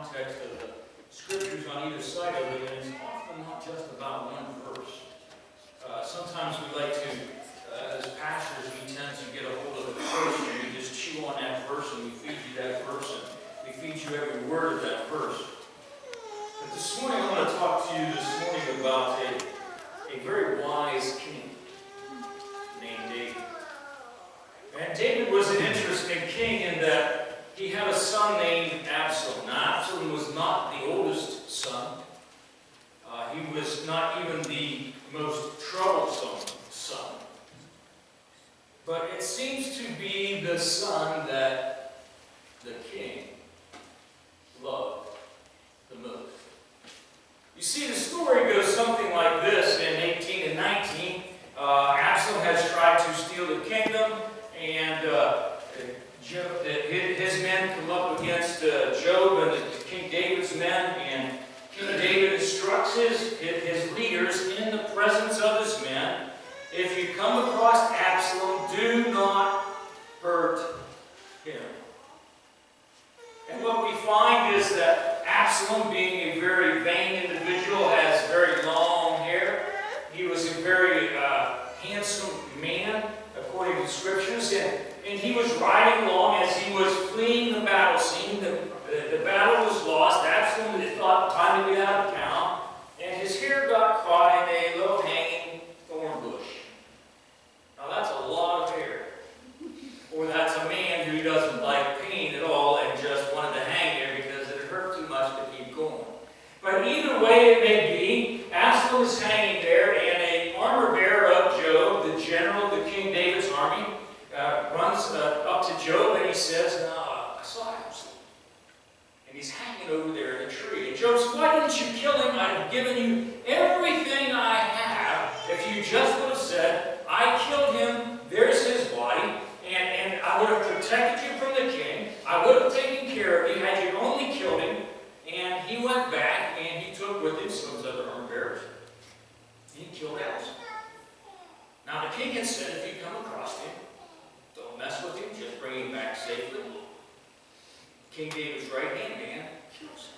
context of the scriptures on either side of it, and it's often not just about one verse. Sometimes we like to, as pastors, we tend to get a hold of a verse and we just chew on that verse and we feed you that verse and we feed you every word of that verse. But this morning I want to talk to you about a very wise king named David. And David was an interesting king in that he had a son named Absalom. Now, Absalom was not the oldest son. He was not even the most troublesome son. But it seems to be the son that the king loved the most. You see, the story goes something like this. In 18 and 19, Absalom has tried to steal the kingdom, and his men come up against Job and King David's men, and King David instructs his leaders in the presence of his men, if you come across Absalom, do not hurt him. And what we find is that Absalom, being a very vain individual, has very long hair. He was a very handsome man, according to the scriptures, and he was riding along as he was fleeing the battle scene. The battle was lost. Absalom had thought time to get out of town, and his hair got caught in a low-hanging thorn bush. Now that's a lot of hair. Or that's a man who doesn't like pain at all and just wanted to hang there because it hurt too much to keep going. But either way it may be, Absalom is hanging there, and an armor-bearer of Job, the general of the King David's army, runs up to Job and he says, I saw Absalom. And he's hanging over there in a tree. And Job says, why didn't you kill him? I'd have given you everything I have if you just would have said, I killed him, there's his body, and I would have protected you from the king. I would have taken care of you had you only killed him. And he went back and he took with him some of his other armor bearers. He killed Absalom. Now the king had said, if you come across him, don't mess with him, just bring him back safely. King David's right-hand man kills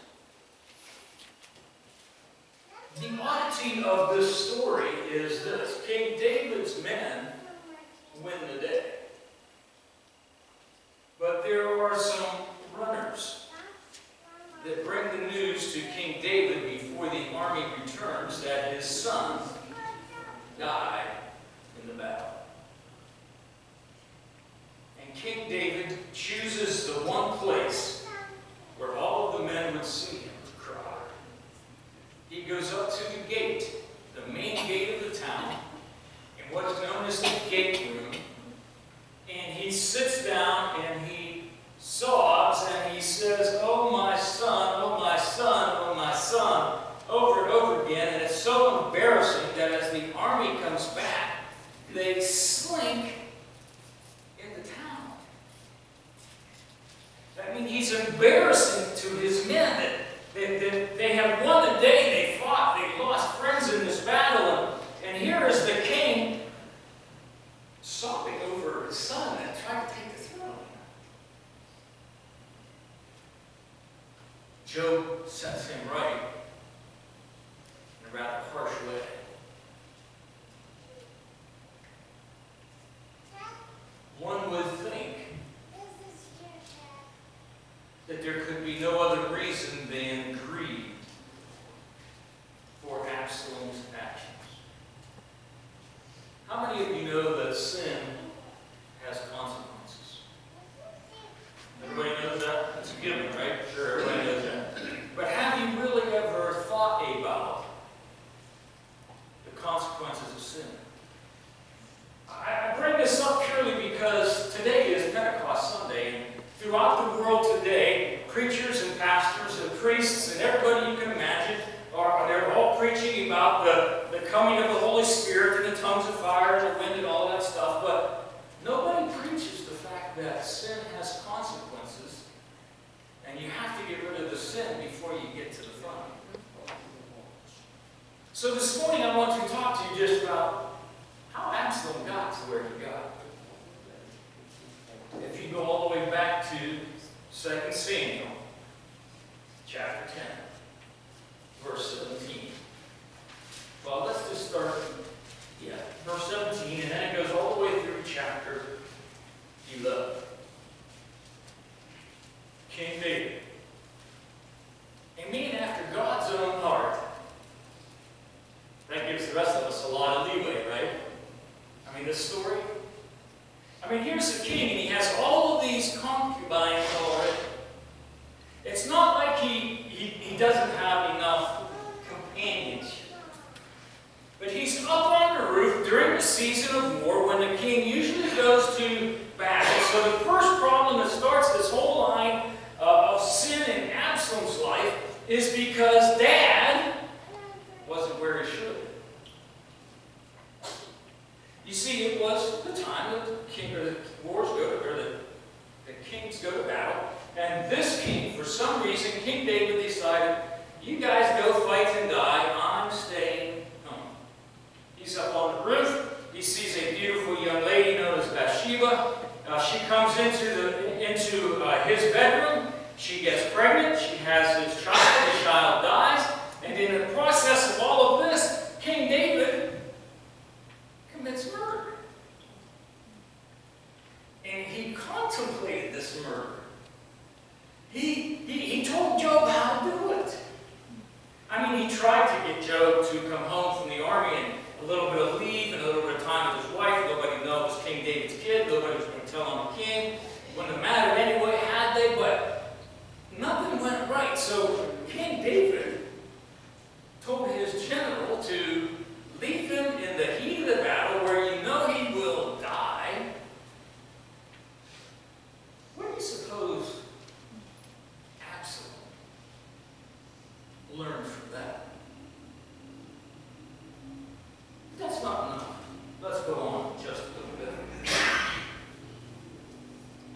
him. The oddity of this story is this. King David's men win the day. But there are some runners that bring the news to King David before the army returns that his son died in the battle. And King David chooses the one place where all of the men would see him cry. He goes up to the gate, the main gate of the town, in what is known as the gate room, and he sits down and he sobs and he says, oh my son, oh my son, oh my son, over and over again. And it's so embarrassing that as the army comes back, they slink in the town. I mean, he's embarrassing to his men that they have won the day, they fought, they lost friends in this battle, and here is the king sobbing over his son that tried to take the throne. Job sets him right in a rather harsh way. One would think that there could be no other reason than greed for Absalom's actions. How many of you know that sin has consequences? Everybody knows that? That's a given, right? Sure, everybody knows that. But have you really ever thought about the consequences of sin? I bring this up purely because today is Pentecost Sunday, and throughout the world today, preachers and pastors and priests and everybody you can imagine, they're all preaching about the coming of the Holy Spirit and the tongues of fire and the wind and all that stuff, but nobody preaches the fact that sin has consequences, and you have to get rid of the sin before you get to the front. So this morning I want to talk to you just about how Absalom got to where he got. If you go all the way back to 2 Samuel, chapter 10, verse 17. Well, let's just start, verse 17, and then it goes all the way through chapter 11. King David, a man after God's own heart. That gives the rest of us a lot of leeway, right? I mean, this story. I mean, here's the king, and he has all of these concubines already. It's not like he doesn't have enough companionship. But he's up on the roof during the season of war when the king usually goes to battle. So the first problem that starts this whole line of sin in Absalom's life is because Dad wasn't where he should. You see, it was the time that the wars go to, or the kings go to battle, and this king, for some reason, King David decided, you guys go fight and die, I'm staying home. He's up on the roof, he sees a beautiful young lady known as Bathsheba. She comes into his bedroom, she gets pregnant, she has his child, the child dies, and in the process of all of this, King David commits murder. And he contemplated this murder. He told Job how to do it. I mean, he tried to get Job to come home from the army and a little bit of leave and a little bit of time with his wife. Nobody knew it was King David's kid. Nobody was going to tell on the king. Wouldn't have mattered anyway, had they, but nothing went right. So King David told his general to leave him in the heat of the battle where you know he will die. What do you suppose Absalom learned from that? That's not enough. Let's go on just a little bit.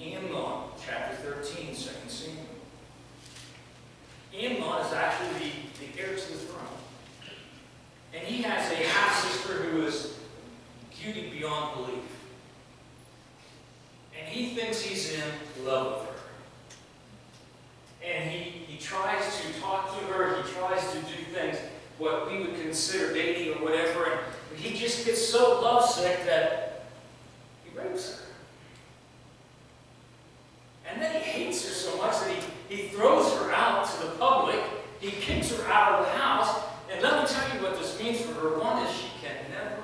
Amnon, chapter 13, 2 Samuel. Amnon is actually the heir to the throne. And he has a half-sister who is beauty beyond belief. And he thinks he's in love with her. And he tries to talk to her, he tries to do things, what we would consider dating or whatever, and he just gets so lovesick that he rapes her. And then he hates her so much that he throws her out to the public, he kicks her out of the house. And let me tell you what this means for her. One is she can never,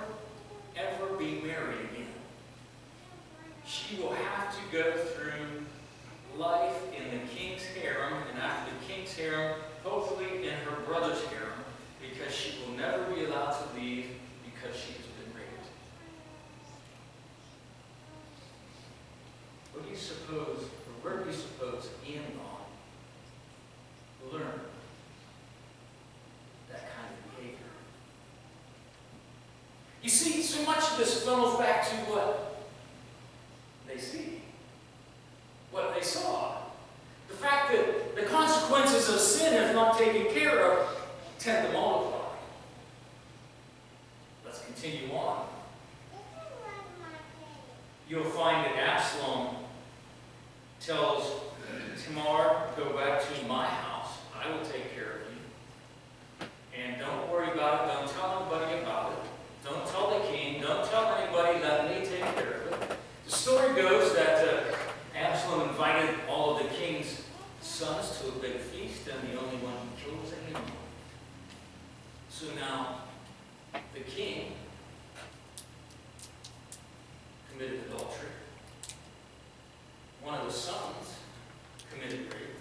ever be married again. She will have to go through life in the king's harem, and after the king's harem, hopefully in her brother's harem, because she will never be allowed to leave because she has been raped. What do you suppose, or where do you suppose Amnon learned that kind of behavior? You see, so much of this funnels back to what they see, what they saw. The fact that the consequences of sin, if not taken care of, tend to multiply. Let's continue on. You'll find that Absalom tells Tamar, go back to my house. I will take care of you. And don't worry about it. Don't tell anybody about it. Don't tell the king. Don't tell anybody. Let me take care of it. The story goes that Absalom invited all of the king's sons to a big feast, and the only one he killed was Amnon. So now, the king committed adultery. One of the sons committed rape.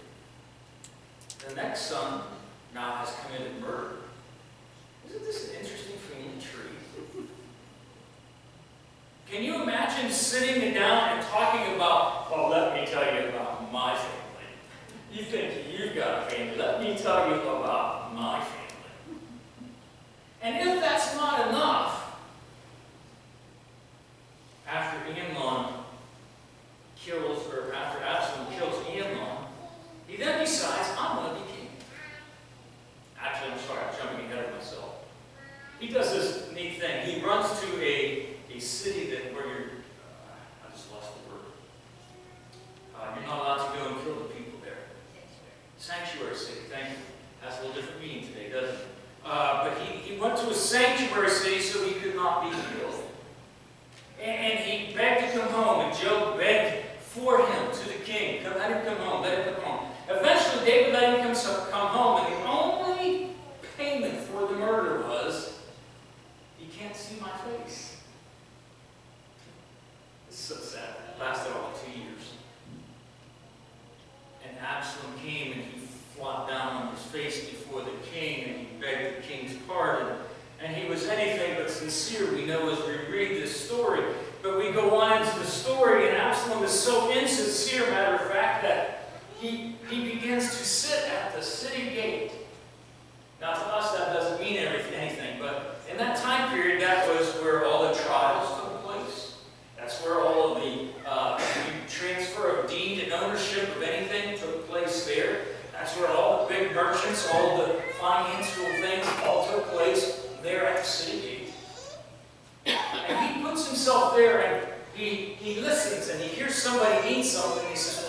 The next son now has committed murder. Isn't this an interesting family tree? Can you imagine sitting down and talking about, well, let me tell you about my family. You think you've got a family. Let me tell you about my family. And if that's not enough, after Absalom kills Amnon, he then decides, I'm going to be king. Actually, I'm sorry, I'm jumping ahead of myself. He does this neat thing. He runs to a city where you're, I just lost the word. You're not allowed to go and kill the people there. Sanctuary city, thank you. Has a little different meaning today, doesn't it? But he went to a sanctuary city so he could not be killed. And he begged to come home, and Job begged for him to the king. Let him come home, let him come home. Eventually, David let him come home, and the only payment for the murder was, he can't see my face. It's so sad. It lasted all 2 years. And Absalom came, and he flopped down on his face before the king, and he begged the king's pardon. And he was anything but sincere, we know as we read this story. But we go on into the story, and Absalom is so insincere, matter of fact, that he begins to sit at the city gate. Now to us that doesn't mean anything, but in that time period, that was where all the trials took place. That's where all of the transfer of deed and ownership of anything took place there. That's where all the big merchants, all the financial things all took place there at the city gate. And he puts himself there and he listens and he hears somebody need something. And he says,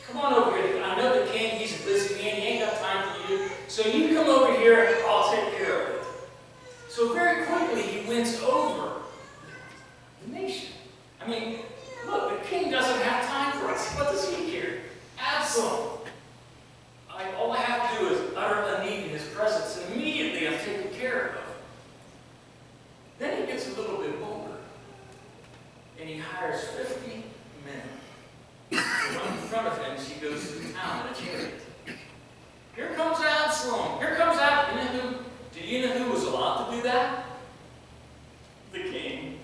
come on over here. I know the king, he's a busy man. He ain't got time for you. So you come over here and I'll take care of it. So very quickly he wins over the nation. I mean, look, the king doesn't have time for us. What does he care? Absalom. All I have to do is utter a need in his presence, and immediately I'm taken care of. Then he gets a little bit bolder, and he hires 50 men to run in front of him as he goes through town in a chariot. Here comes Absalom. Here comes Absalom. Do you know who was allowed to do that? The king.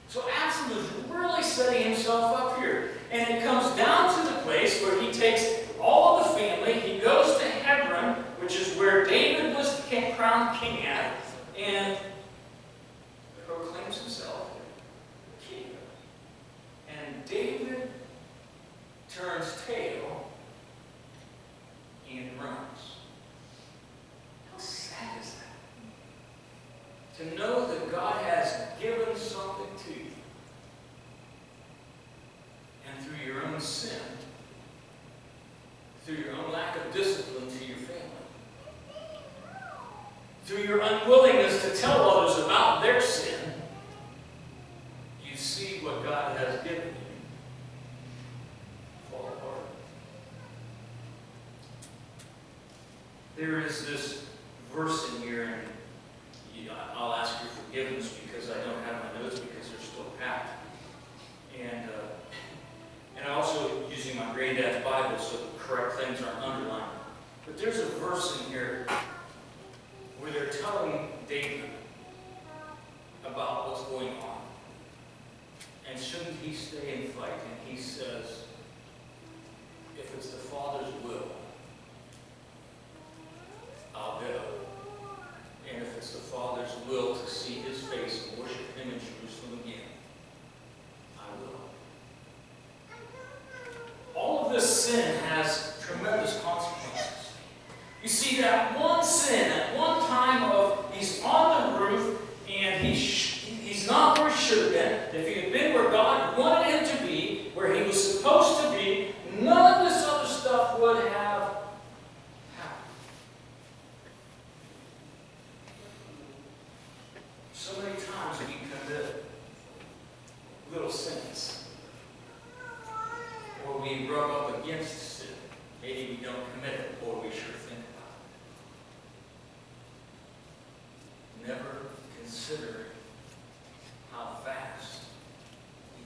So Absalom is really setting himself up here. And it comes down to the place where he takes all of the family. He goes to Hebron, which is where David was crowned king at, and proclaims himself king. And David turns tail and runs. How sad is that? To know that God has given something to you, and through your own sin, through your own lack of discipline to your family, through your unwillingness to tell others about their sin, you see what God has given you fall apart. There is this verse in here, and I'll ask your forgiveness because I don't have my notes because they're still packed. And I'm also using my granddad's Bible so the correct things aren't underlined. But there's a verse in here where they're telling David about what's going on. And shouldn't he stay and fight? And he says, if it's the Father's will, I'll go. And if it's the Father's will to see his face and worship him in Jerusalem again, I will. All of this sin has tremendous consequences. You see that one sin, at one time of he's on the roof and he's not where he should have been. If he had been where God wanted him to be, where he was supposed to be, none of this other stuff would have happened. So many times we commit little sins, or we rub up against sin. Maybe we don't commit it, or we sure think about it. Never consider how vast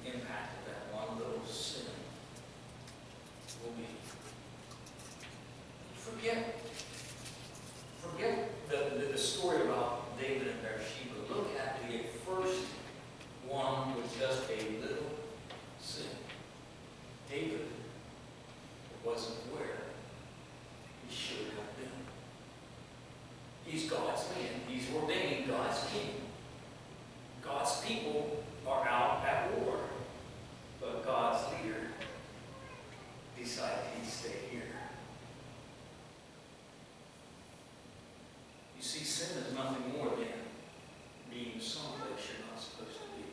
the impact of that one little sin will be. Forget the story about David and Bathsheba. Look at the first one with just a little sin. David wasn't where he should have been. He's God's man. He's ordained God's king. God's people are out at war. But God's leader decided he'd stay here. You see, sin is nothing more than being someplace you're not supposed to be.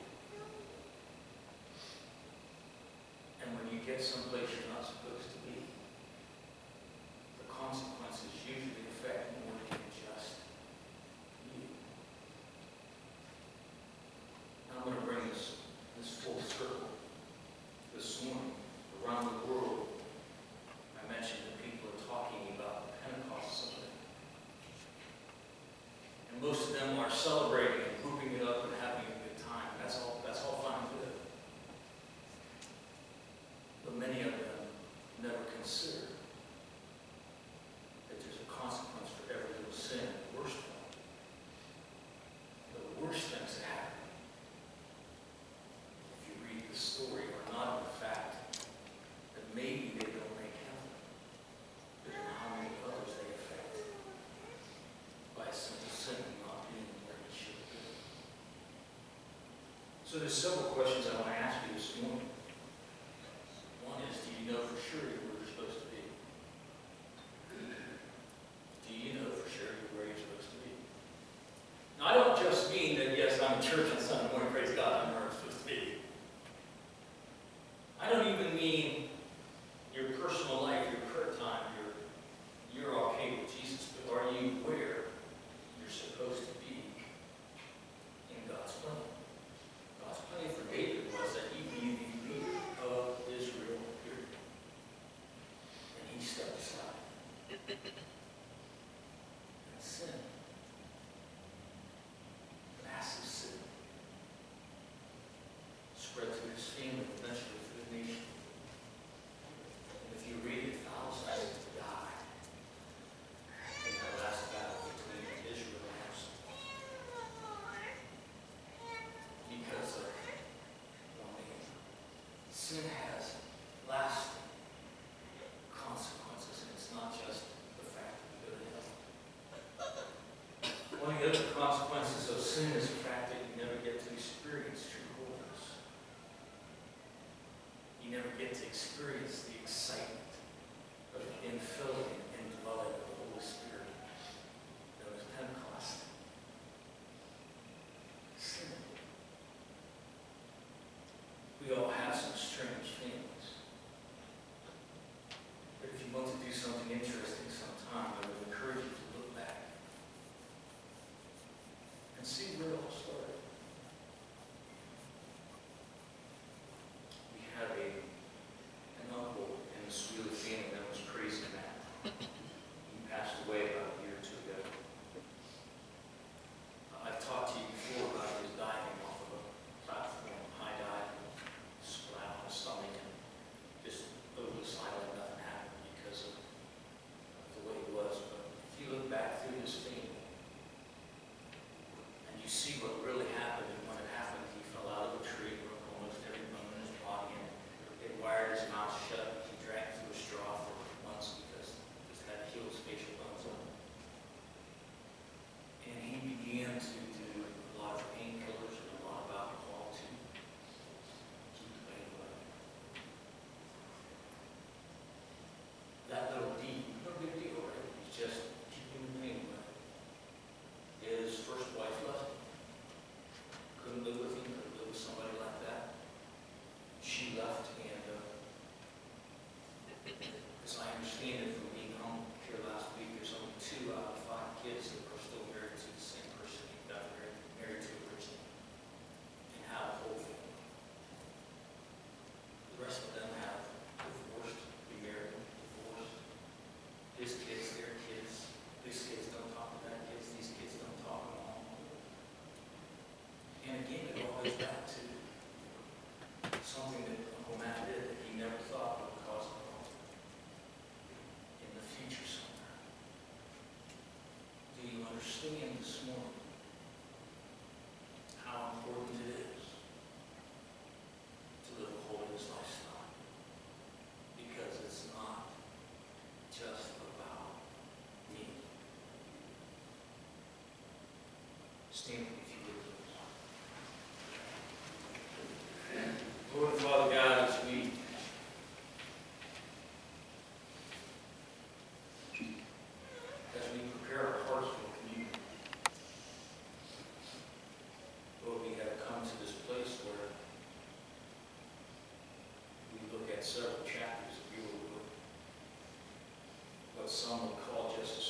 And when you get someplace you're not supposed to be, are celebrating and whooping it up and having a good time. That's all fine and good. But many of them never consider that there's a consequence for every little sin, the worst one. The worst things that happen, if you read the story, are not in the fact that maybe they don't make heaven, but in how many others they affect by a simple sin not being where it should be. So there's several questions I want to ask you this morning. One is, do you know for sure you're where you're supposed to be? Do you know for sure you're where you're supposed to be? Now, I don't just mean that, yes, I'm in church on Sunday morning, praise God, I'm where I'm supposed to be. I don't even mean your personal life, your prayer time, you're okay with Jesus, but are you where you're supposed to be in God's plan? God's plan for David was that he be the leader of Israel, period. And he stepped aside. And sin, massive sin, spread through his family, eventually through the nation. And if you read it, thousands died in that last battle between Israel and Absalom because of one man. Sin has lasting consequences, and it's not just the fact that you go to hell. One of the other consequences of sin is the fact that you never get to experience true holiness. You never get to experience the excitement of the infilling and indwelling of the Holy Spirit known as Pentecost. Sin. We all have some strange feelings. But if you want to do something interesting sometime, I would encourage you to look back and see where it all started. We had an uncle in the Sweely family that was crazy mad. He passed away about a year or two ago. I've talked to you before about his diving off of a platform, high dive, splat on his stomach, and just over the side like nothing happened because of the way he was. But if you look back through his family, and you see what really happened, and when it happened, he fell out of a tree, broke almost every bone in his body, and it wired his mouth shut. He drank through a straw for months because it just had to heal his facial bones up. And he began to do a lot of painkillers and a lot of alcohol to keep the pain away. That little deed, no big deal, right? He's just keeping the pain away. His first wife left him. Couldn't live with him, couldn't live with somebody like that. She left, and as I understand it from being home here last week, there's only 2 out of 5 kids that are still married to the same person he got married to originally, and have a whole family. The rest of them have divorced, remarried, divorced. His kids, their kids. These kids don't talk to their kids. These kids don't talk to them. And again, it all goes back to something that Uncle Matt did that he never thought would cause a problem in the future somewhere. Do you understand this morning how important it is to live a holiness lifestyle? Because it's not just about me. Stand if you would, please. Lord and Father God, as we prepare our hearts for communion, Lord, we have come to this place where we look at several chapters of your word, what some would call just a